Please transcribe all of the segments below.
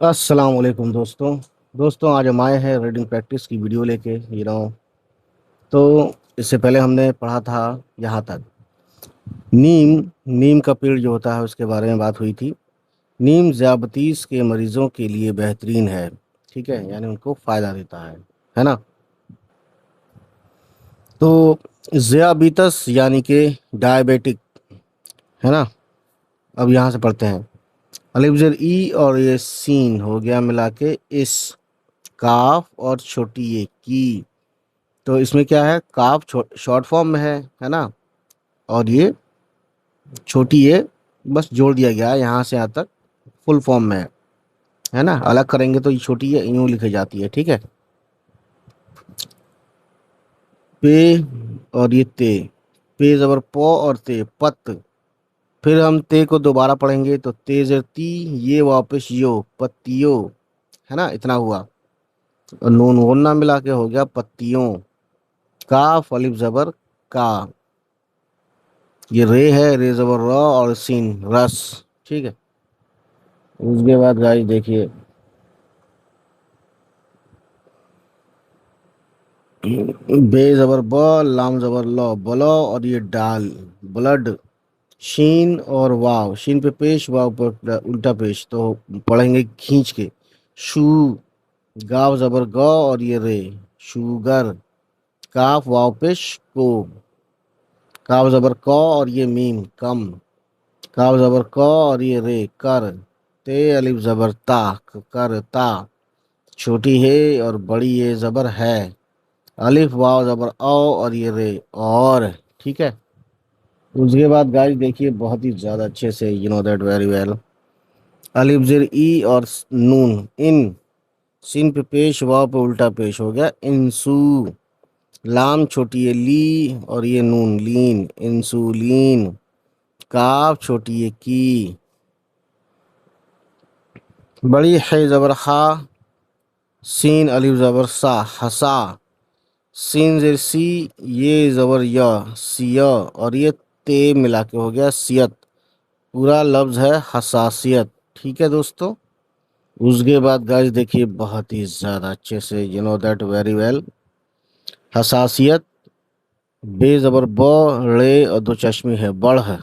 अस्सलाम वालेकुम दोस्तों आज हम आए हैं रीडिंग प्रैक्टिस की वीडियो लेके तो इससे पहले हमने पढ़ा था यहाँ तक। नीम नीम का पेड़ जो होता है उसके बारे में बात हुई थी। नीम ज़ियाबतीस के मरीजों के लिए बेहतरीन है। ठीक है, यानी उनको फ़ायदा देता है ना। तो ज़ियाबीतस यानी कि डायबिटिक, है ना। अब यहाँ से पढ़ते हैं। अलिफ ज़ेर ई और ये सीन हो गया मिला के इस, काफ और छोटी ये की। तो इसमें क्या है, काफ शॉर्ट फॉर्म में है ना। और ये छोटी ये बस जोड़ दिया गया है यहाँ से यहाँ तक, फुल फॉर्म में है ना। अलग करेंगे तो ये छोटी ये यूं लिखी जाती है, ठीक है। पे और ये ते, पे जबर पो और ते पत। फिर हम ते को दोबारा पढ़ेंगे तो ते जर ती, ये वापस यो पत्तियों, है ना। इतना हुआ। और नून वोन्ना मिला के हो गया पत्तियों। काफ अलिफ जबर का, ये रे है, रे जबर र और सीन रस, ठीक है। उसके बाद गाइस देखिए, बे जबर ब, लाम जबर लो बलो और ये डाल ब्लड। शीन और वाव, शीन पे पेश वाव पर उल्टा पेश, तो पढ़ेंगे खींच के। शू, गाव जबर ग और ये रे शुगर। काफ वाव पेश को, काव जबर क और ये मीम कम। काव जबर क और ये रे कर। ते अलिफ जबर ता, कर ता। छोटी है और बड़ी ये जबर है। अलिफ वाव जबर औ और ये रे और, ठीक है। उसके बाद गाइस देखिए बहुत ही ज़्यादा अच्छे से, you know that very well. अलिफ ज़ेर ई और नून इन, सीन पे पेश वाव पे उल्टा पेश हो गया इंसू। लाम छोटी ये ली और ये नून लीन, इंसुलिन। काफ छोटी ये की, बड़ी है जबर हा। सीन अलिफ जबर सा हसा। सीन ज़ेर सी, ये ज़बर य सिया और ये ते मिला के हो गया सियत। पूरा लफ्ज़ है हसासियत, ठीक है दोस्तों। उसके बाद गाइस देखिए बहुत ही ज़्यादा अच्छे से, you know that very well. हसासियत, बे ज़बर ब, रे और दो चश्मी है, बढ़ है।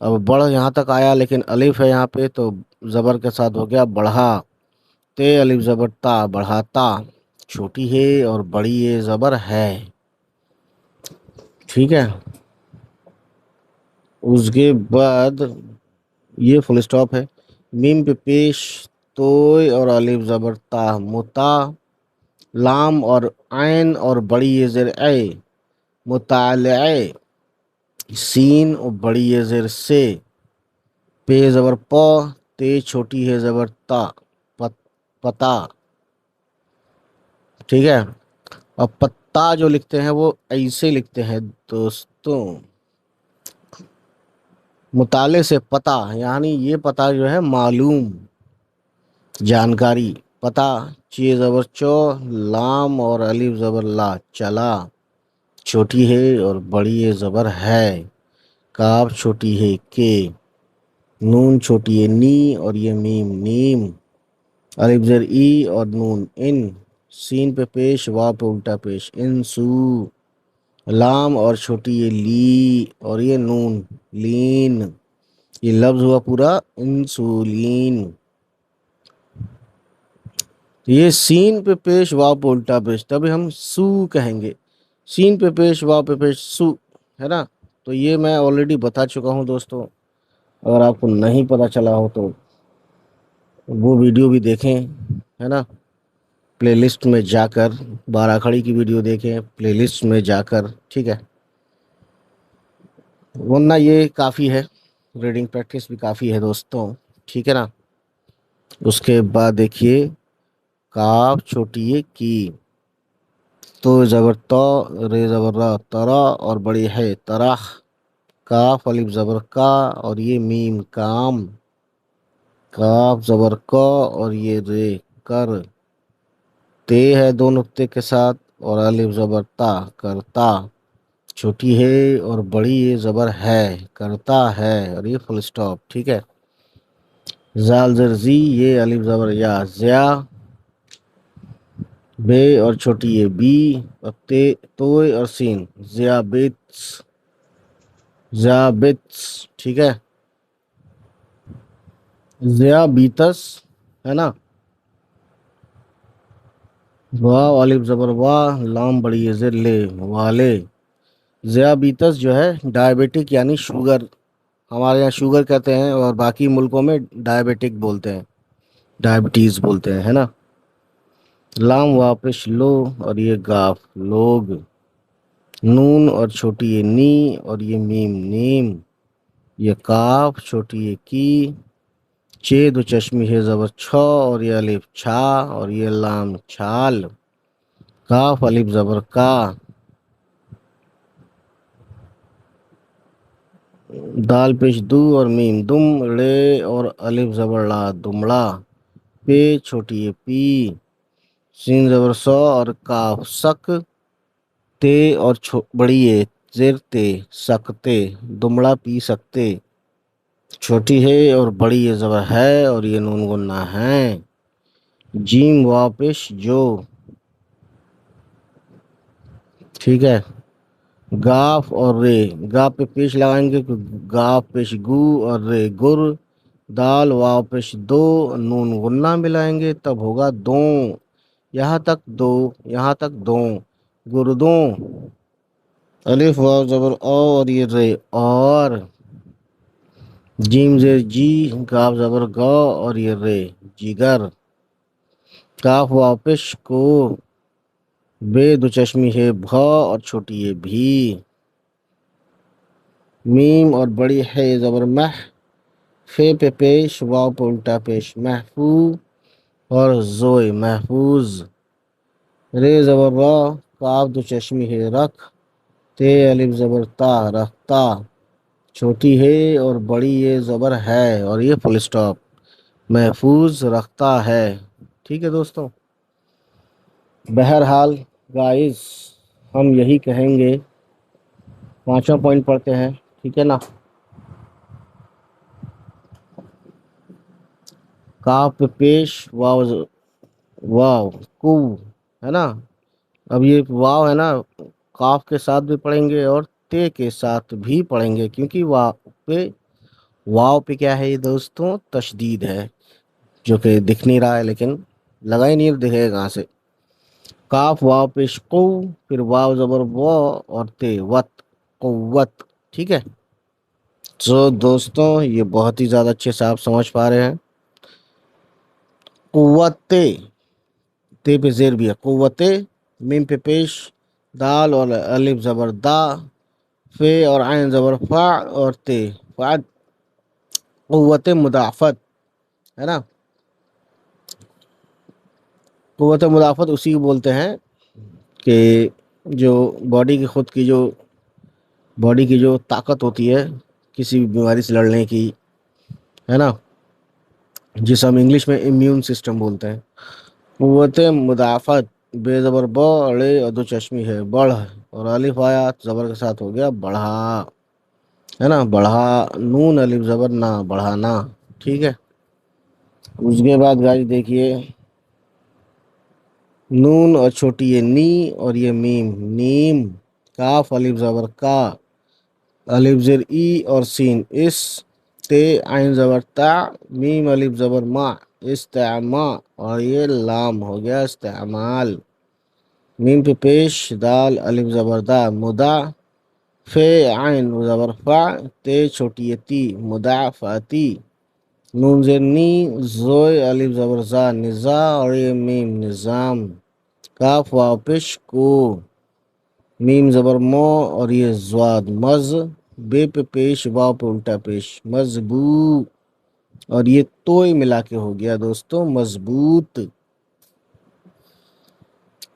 अब बढ़ यहाँ तक आया लेकिन अलिफ है यहाँ पे, तो ज़बर के साथ हो गया बढ़ा। ते अलिफ ज़बर ता, बढ़ाता। छोटी है और बड़ी ये ज़बर है, ठीक है। उसके बाद ये फुल स्टॉप है। मीम पे पेश तोय और अलिफ ज़बर ता मुता। लाम और आइन और बड़ी ये ज़ेर ए मुताले। सीन और बड़ी ये ज़ेर से। पे ज़बर प, ते छोटी है ज़बर ता पत, पता, ठीक है। और पत्ता जो लिखते हैं वो ऐसे लिखते हैं दोस्तों, मुताले से पता, यानी ये पता जो है मालूम, जानकारी, पता। चे ज़बर चो, लाम और अलिफ ज़बर ला चला। छोटी है और बड़ी ये ज़बर है। काफ छोटी है के। नून छोटी है नी और ये मीम नीम। अलिफ ज़ेर ई और नून इन, सीन पे पेश वाव पे उल्टा पेश इंसू। लाम और छोटी ये ली और ये नून लीन। ये लफ्ज़ हुआ पूरा इंसुलिन। ये सीन पे पेश वाव पे उल्टा पेश, तभी हम सू कहेंगे। सीन पे पेश वाव पे पेश सू, है ना। तो ये मैं ऑलरेडी बता चुका हूँ दोस्तों। अगर आपको नहीं पता चला हो तो वो वीडियो भी देखें, है ना। प्लेलिस्ट में जाकर, बारह खड़ी की वीडियो देखें प्लेलिस्ट में जाकर, ठीक है। वरना ये काफ़ी है, रीडिंग प्रैक्टिस भी काफ़ी है दोस्तों, ठीक है ना। उसके बाद देखिए, काफ छोटी ये की, तो ज़बर तो, रे ज़बर रा तरा और बड़ी है तरह। काफ अलिफ ज़बर का और ये मीम काम। काफ ज़बर क और ये रे कर। ते है दो नुक्ते के साथ और अलिफ ज़बर ता करता। छोटी है और बड़ी ये ज़बर है, करता है और ये फुल स्टॉप, ठीक है। जाल जर जी, ये अलिफ ज़बर या, ज़या। बे और छोटी ये बी, और ते तोय और सीन, ज़ियाबित्स, ज़ियाबित्स, ठीक है। ज़ियाबितस, है ना। वाह अलिफ ज़बर वाह, लाम बड़ी है ज़ेर ले, वाले। ज़ियाबितस जो है डायबिटिक यानी शुगर, हमारे यहाँ शुगर कहते हैं और बाकी मुल्कों में डायबिटिक बोलते हैं, डायबिटीज़ बोलते हैं, है ना। लाम वापिश लो, और ये गाफ लोग। नून और छोटी ये नी, और ये मीम नीम। ये काफ, छोटी ये की। चे दो चश्मी है ज़बर छ, और ये अलिफ छा, और ये लाम छाल। काफ अलिफ ज़बर का। दाल पेश दू, और मीम दुम, रे और अलिफ ज़बर ला, दुमड़ा। पे छोटी ये पी। सीन ज़बर सौ, और काफ सक। ते और बड़ी ये जेर ते, सकते। दुमड़ा पी सकते। छोटी है और बड़ी ये ज़बर है, और ये नून गुन्ना है। जीम वापिश जो, ठीक है। गाफ और रे, गाफ पे पेश लगाएंगे तो गाफ पेश गु, और रे गुर। दाल वाव पेश दो, नून गुन्ना मिलाएंगे तब होगा दो। यहाँ तक दो, यहाँ तक दो। गुर्दों। अलिफ वाव ज़बर औ, और ये रे और। जीम जेर जी, गाफ ज़बर गौ, और ये रे जिगर। काफ वापिश को। बे दो चश्मी है भ, और छोटी है भी। मीम और बड़ी है ज़बर मह। फे पे पेश, वाव पे उल्टा पेश, महफू। और जोए महफूज। रे ज़बर रा, काफ दो चश्मी है रख। ते अलिफ ज़बर ता, रखता। छोटी है और बड़ी ये ज़बर है, और ये फुल स्टॉप। महफूज रखता है, ठीक है दोस्तों। बहरहाल गाइस, हम यही कहेंगे। पांचवा पॉइंट पढ़ते हैं, ठीक है ना। काफ पे पेश, वाव वाव कु, है ना। अब ये वाव है ना, काफ के साथ भी पढ़ेंगे और ते के साथ भी पढ़ेंगे, क्योंकि वाव पे क्या है ये दोस्तों, तशदीद है, जो कि दिख नहीं रहा है, लेकिन लगा ही नहीं दिखेगा कहाँ से। काफ वाव पेश कु, फिर वाव ज़बर व, और ते वत, कुव्वत, ठीक है। तो दोस्तों ये बहुत ही ज़्यादा अच्छे से आप समझ पा रहे हैं। कुव्वते, ते पे जेर भी है, कुव्वते। मीम पे पेश, दाल और अलिफ ज़बर दा। फे और आइन ज़बर फा, और ते फाद। कुव्वत मुदाफ़त, है ना। कुव्वत मुदाफ़त उसी को बोलते हैं कि जो बॉडी की खुद की जो बॉडी की जो ताकत होती है किसी भी बीमारी से लड़ने की, है ना, जिसे हम इंग्लिश में इम्यून सिस्टम बोलते हैं। कुव्वत मुदाफ़त। बेज़बर ब, अड़े और दो चश्मी है बढ़, और अलिफ आया ज़बर के साथ हो गया बढ़ा, है ना, बढ़ा। नून अलिफ ज़बर ना, बढ़ाना, ठीक है। उसके बाद गाइस देखिए, नून और छोटी ये नी, और ये मीम नीम। काफ अलिफ ज़बर का। अलिफ ज़ेर ई, और सीन इस। ते आइन ज़बर ता। मीम अलिफ ज़बर मा, इस्तेमा। और ये लाम हो गया इस्तेमाल। मीम पे पेश, दाल अलिफ ज़बर दा, मुदा। फे आइन ज़बर फा। ते छोटी ये ती, मुदाफ़ाती। नून ज़ेर नी, ज़ोय अलिफ ज़बर ज़ा, निज़ा। और ये मीम निज़ाम। काफ वाव पेश को। मीम ज़बर मो, और ये ज़्वाद मज़। बे पे पेश, वाव पे उल्टा पेश, मज़बू। और ये तोय मिला के हो गया दोस्तों मजबूत।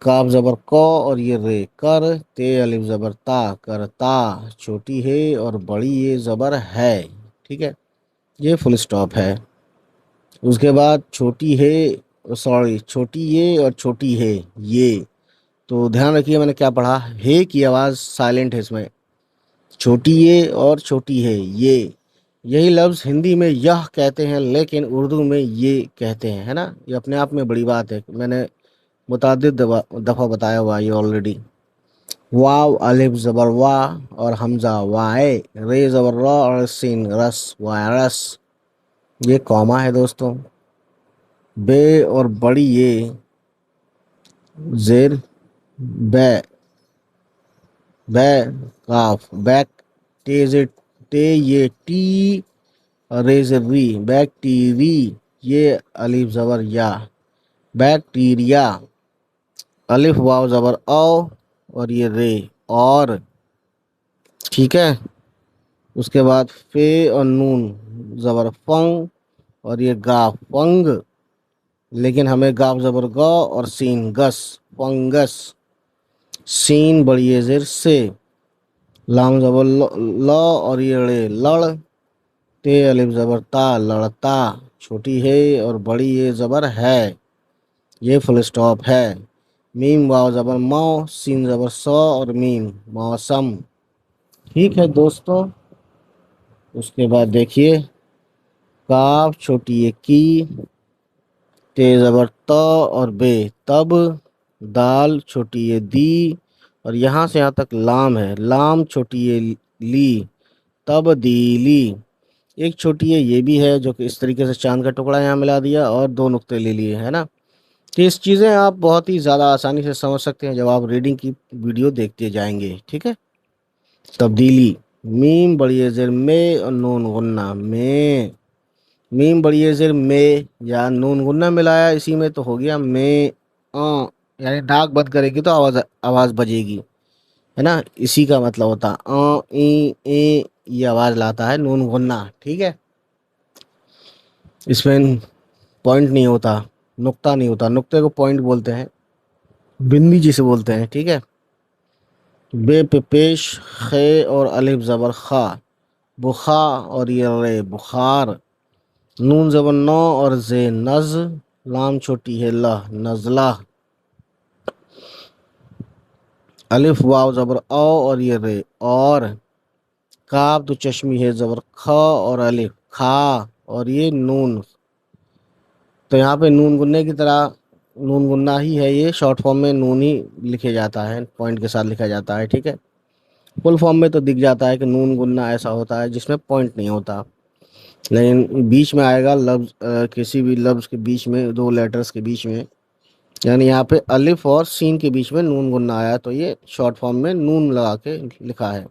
काफ ज़बर कौ, और ये रे कर। ते अलिफ ज़बर ता, करता। छोटी है और बड़ी ये ज़बर है, ठीक है। ये फुल स्टॉप है। उसके बाद छोटी है, सॉरी, छोटी ये और छोटी है ये। तो ध्यान रखिए मैंने क्या पढ़ा, हे की आवाज़ साइलेंट है इसमें। छोटी ये और छोटी है ये। यही लफ्ज़ हिंदी में यह कहते हैं लेकिन उर्दू में ये कहते हैं, है ना। ये अपने आप में बड़ी बात है, मैंने मुतअद्दिद दफ़ा बताया हुआ ये ऑलरेडी। वाव अलिफ ज़बर वाह और हमज़ा वाए, रे ज़बर र और सीन रस वायरस, ये कॉमा है दोस्तों। बे और बड़ी ये जेर बै, बै काफ बैक, टे टे ये टी और रे से री, बैक्टीरी, ये अलिफ ज़बर या, बैक्टीरिया, अलिफ वाव ज़बर औ और ये रे और, ठीक है। उसके बाद फे और नून ज़बर फंग और ये गाफ फंग, लेकिन हमें गाफ ज़बर ग और सीन गस फंगस, सीन बड़ी ज़ेर से, लाम ज़बर ल और ये रे लड़, ते अलिफ ज़बर ता लड़ता, छोटी है और बड़ी ये ज़बर है, ये फुल स्टॉप है। मीम वाव ज़बर मौ, सीन ज़बर सौ और मीम मौसम, ठीक है दोस्तों। उसके बाद देखिए काफ छोटी ये की, ते ज़बर त और बे तब, दाल छोटी ये दी और यहाँ से यहाँ तक लाम है, लाम छोटी ये ली, तब्दीली, एक छोटी ये भी है जो कि इस तरीके से चांद का टुकड़ा यहाँ मिला दिया और दो नुक्ते ले लिए, है ना। तो इस चीज़ें आप बहुत ही ज़्यादा आसानी से समझ सकते हैं जब आप रीडिंग की वीडियो देखते जाएंगे, ठीक है। तब्दीली, मीम बड़ी ज़ेर में और नून गुन्ना में, मीम बड़ी ज़ेर में या नून गुन्ना मिलाया इसी में तो हो गया में यानी नाक बंद करेगी तो आवाज़ बजेगी, है ना। इसी का मतलब होता ई ए, ये आवाज़ लाता है नून गुन्ना, ठीक है। इसमें पॉइंट नहीं होता, नुक्ता नहीं होता, नुक्ते को पॉइंट बोलते हैं, बिंदी जिसे बोलते हैं, ठीक है। बे पे पेश खे और अलिफ ज़बर खा, बुखा और ये रे बुखार, नून ज़बर नौ और जे नज, लाम छोटी है लह नज़ला, अलिफ वाव ज़बर औ और ये रे और, काब तो चश्मी है ज़बर ख और अलिफ खा और ये नून, तो यहाँ पे नून गुन्ने की तरह नून गुन्ना ही है, ये शॉर्ट फॉर्म में नून ही लिखे जाता है, पॉइंट के साथ लिखा जाता है, ठीक है। फुल फॉर्म में तो दिख जाता है कि नून गुन्ना ऐसा होता है जिसमें पॉइंट नहीं होता, लेकिन बीच में आएगा लफ्ज़, किसी भी लफ्ज़ के बीच में दो लेटर्स के बीच में, यानी यहाँ पे अलिफ और सीन के बीच में नून गुन्ना आया तो ये शॉर्ट फॉर्म में नून लगा के लिखा है।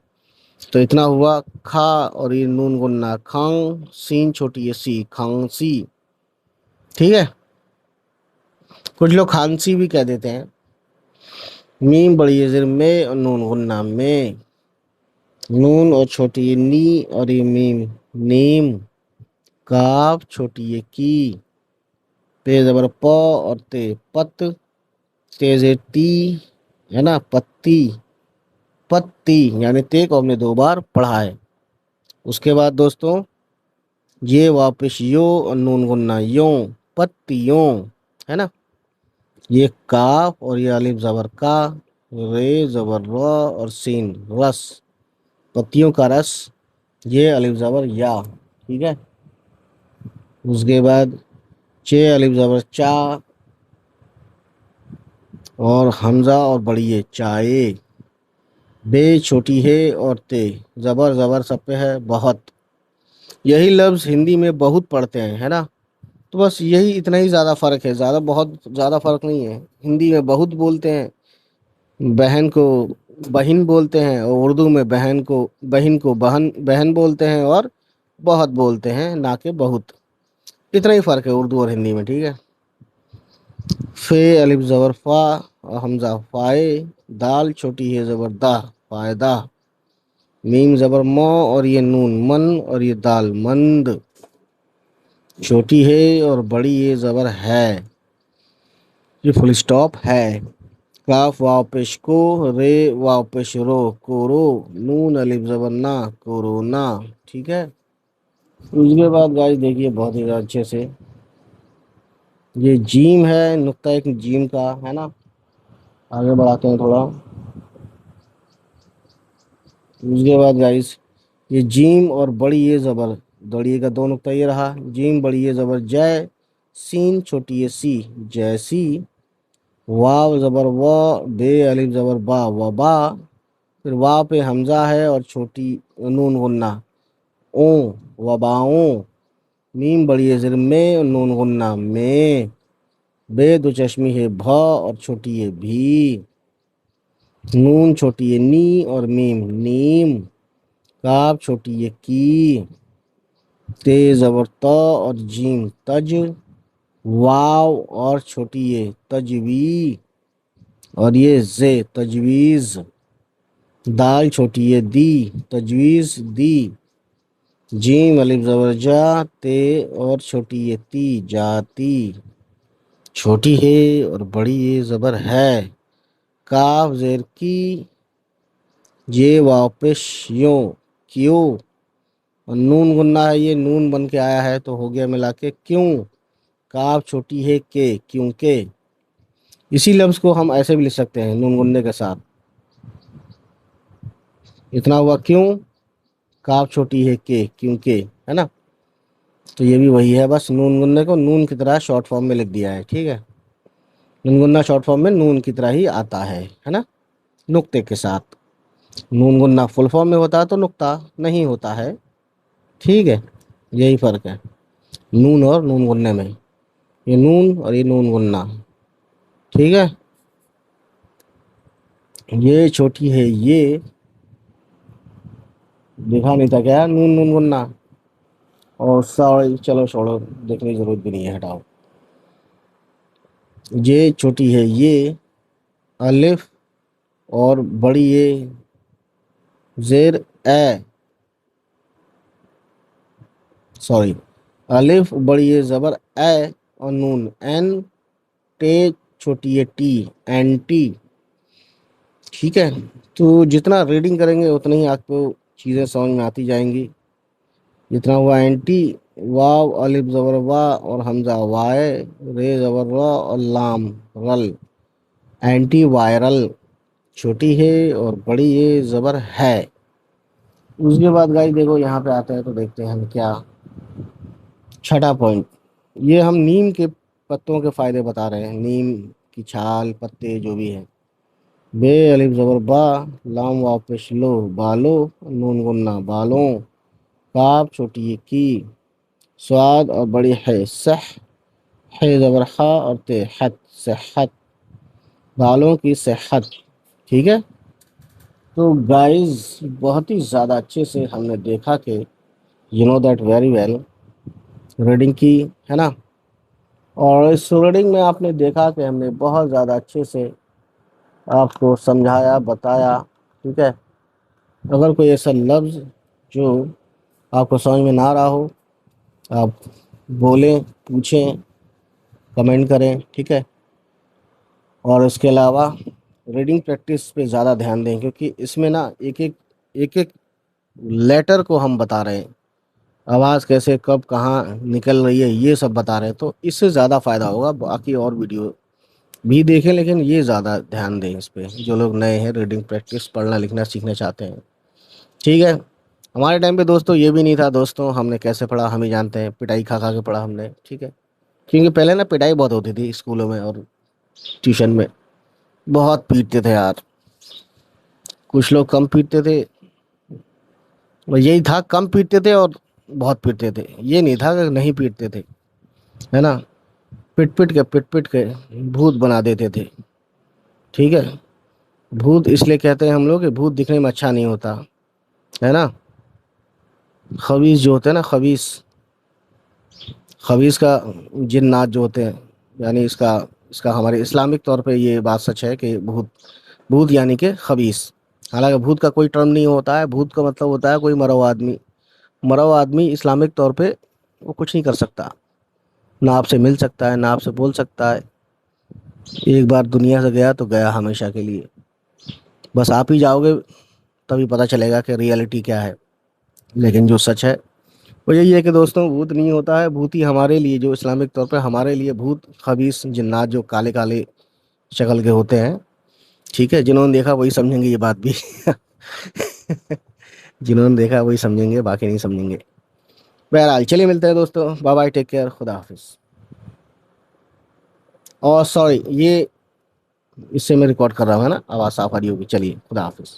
तो इतना हुआ खा और ये नून गुन्ना खंग, सीन छोटी ये सी खांसी, ठीक है। कुछ लोग खांसी भी कह देते हैं। मीम बड़ी ज़ेर में और नून गुन्ना में, नून और छोटी ये नी और ये मीम नीम, काफ छोटी ये की, ते ज़बर प और ते पत, ते ज़ेर ती, है ना, पत्ती पत्ती, यानी ते को हमने दो बार पढ़ा है। उसके बाद दोस्तों ये वापस यो और नून गुन्ना यो, पत्तियों, है ना। ये काफ और ये अलिफ ज़बर का, रे ज़बर र और सीन रस, पत्तियों का रस, ये अलिफ ज़बर या, ठीक है। उसके बाद चे अलिफ ज़बर चा और हमज़ा और बड़ी ये चाय, बे छोटी है और ते ज़बर ज़बर सब पे है बहुत, यही लफ्ज़ हिंदी में बहुत पढ़ते हैं, है ना। तो बस यही इतना ही ज़्यादा फ़र्क है, ज़्यादा बहुत ज़्यादा फ़र्क नहीं है। हिंदी में बहुत बोलते हैं, बहन को बहिन बोलते हैं, और उर्दू में बहन को बहन बहन बोलते हैं और बहुत बोलते हैं, ना कि बहुत। इतना ही फ़र्क है उर्दू और हिंदी में, ठीक है। फे अलिफ ज़बर फ़ा और हमज़ा फ़ाए, दाल छोटी है ज़बर दा फ़ायदा, मीम ज़बर मौ और ये नून मन और ये दाल मंद, छोटी है और बड़ी ये ज़बर है, ये फुल स्टॉप है। काफ वाव पेश को, रे वाव पेश रो कोरो, नून अलिफ ज़बर ना कोरोना, ठीक है। उसके बाद गाइस देखिए बहुत ही अच्छे से, ये जीम है, नुक्ता एक जीम का, है ना। आगे बढ़ाते हैं थोड़ा। उसके बाद गाइस ये जीम और बड़ी ये ज़बर दड़िए का 2 नुक्ता ये रहा। जीम बड़ी ये ज़बर जय, सीन छोटी ये सी जैसी, वाव ज़बर व, बे अलिफ ज़बर बा वबा, फिर वाव पे हमज़ा है और छोटी नून गुन्ना ओ वबाओं, मीम बड़ी ये ज़िर में और नून गुन्ना में, बे दो चश्मी है भ और छोटी है भी, नून छोटी है नी और मीम नीम, काफ छोटी है की, ते ज़बर त और जीम तज, वाव और छोटी ये तजवी और ये जे तजवीज़, दाल छोटी ये दी तजवीज़ दी, जीम अलिफ ज़बर जा, ते और छोटी ये ती जाती, छोटी है और बड़ी ये ज़बर है, काफ ज़ेर की, ये वापिश यूं क्यों, और नून गुन्ना है ये नून बन के आया है तो हो गया मिला के क्यों, काफ छोटी है के क्योंकि। इसी लफ्ज़ को हम ऐसे भी लिख सकते हैं नून गुन्ने के साथ, इतना हुआ क्यों, काफ छोटी है के क्योंकि, है ना। तो ये भी वही है, बस नून गुन्ने को नून की तरह शॉर्ट फॉर्म में लिख दिया है, ठीक है। नून गुन्ना शॉर्ट फॉर्म में नून की तरह ही आता है ना, नुक्ते के साथ। नून गुन्ना फुल फॉर्म में होता है तो नुक्ता नहीं होता है, ठीक है। यही फ़र्क है नून और नून गुन्ने में, ये नून और ये नून गुन्ना, ठीक है। ये छोटी है ये, देखा नहीं था क्या नून नून गुन्ना, और सॉरी चलो छोड़ो, देखने की ज़रूरत भी नहीं है, हटाओ। ये छोटी है ये अलिफ और बड़ी ये ज़ेर ए, सॉरी अलिफ बड़ी ये ज़बर ए और नून एन, टे छोटी ये टी एंटी, ठीक है। तो जितना रीडिंग करेंगे उतना ही आपको चीज़ें समझ में आती जाएंगी। जितना हुआ एंटी, वाव अलिफ ज़बर वा और हमज़ा वाए, रे ज़बर रा और लाम रल, एंटी वायरल, छोटी है और बड़ी ये ज़बर है। उसके बाद गाइस देखो यहाँ पे आते हैं तो देखते हैं हम क्या, छठा पॉइंट, ये हम नीम के पत्तों के फ़ायदे बता रहे हैं, नीम की छाल पत्ते जो भी है। बे अलिफ ज़बर बा, लाम वापिश लो बालो, नून गुन्ना बालों, काफ छोटी की, स्वाद और बड़ी है सह, है ज़बर खा और ते हत सेहत, बालों की सेहत, ठीक है। तो गाइस बहुत ही ज़्यादा अच्छे से हमने देखा कि you know that very well reading की, है ना। और इस रीडिंग में आपने देखा कि हमने बहुत ज़्यादा अच्छे से आपको समझाया बताया, ठीक है। अगर कोई ऐसा लफ्ज़ जो आपको समझ में ना रहा हो, आप बोलें, पूछें, कमेंट करें, ठीक है। और इसके अलावा रीडिंग प्रैक्टिस पे ज़्यादा ध्यान दें, क्योंकि इसमें ना एक एक लेटर को हम बता रहे हैं, आवाज़ कैसे कब कहाँ निकल रही है ये सब बता रहे हैं, तो इससे ज़्यादा फ़ायदा होगा। बाकी और वीडियो भी देखें लेकिन ये ज़्यादा ध्यान दें इस पे, जो लोग नए हैं रीडिंग प्रैक्टिस पढ़ना लिखना सीखना चाहते हैं, ठीक है। हमारे टाइम पे दोस्तों ये भी नहीं था, दोस्तों हमने कैसे पढ़ा हम ही जानते हैं, पिटाई खा खा के पढ़ा हमने, ठीक है। क्योंकि पहले ना पिटाई बहुत होती थी स्कूलों में और ट्यूशन में, बहुत पीटते थे यार। कुछ लोग कम पीटते थे, और यही था कम पीटते थे और बहुत पीटते थे, ये नहीं था कि नहीं पीटते थे, है ना। पिट पिट के भूत बना देते थे, ठीक है। भूत इसलिए कहते हैं हम लोग कि भूत दिखने में अच्छा नहीं होता, है ना। खबीस जो होते हैं ना, खबीस खबीस का जिन्नात जो होते हैं, यानी इसका इसका हमारे इस्लामिक तौर पे ये बात सच है कि भूत भूत यानी कि खबीस। हालांकि भूत का कोई टर्म नहीं होता है, भूत का मतलब होता है कोई मरा हुआ आदमी। मरा हुआ आदमी इस्लामिक तौर पे वो कुछ नहीं कर सकता, ना आपसे मिल सकता है ना आपसे बोल सकता है, एक बार दुनिया से गया तो गया हमेशा के लिए, बस आप ही जाओगे तभी पता चलेगा कि रियलिटी क्या है। लेकिन जो सच है वो यही है कि दोस्तों भूत नहीं होता है, भूत ही हमारे लिए, जो इस्लामिक तौर पे हमारे लिए भूत खबीस जिन्नात जो काले काले शक्ल के होते हैं, ठीक है। जिन्होंने देखा वही समझेंगे ये बात भी जिन्होंने देखा वही समझेंगे, बाकी नहीं समझेंगे। بہرحال چلیے ملتے ہیں دوستوں، بائے بائے، ٹیک کیئر، خدا حافظ. اور سوری، یہ اس سے میں ریکارڈ کر رہا ہوں ہے نا، آواز صاف آ رہی ہوگی. چلیے خدا حافظ.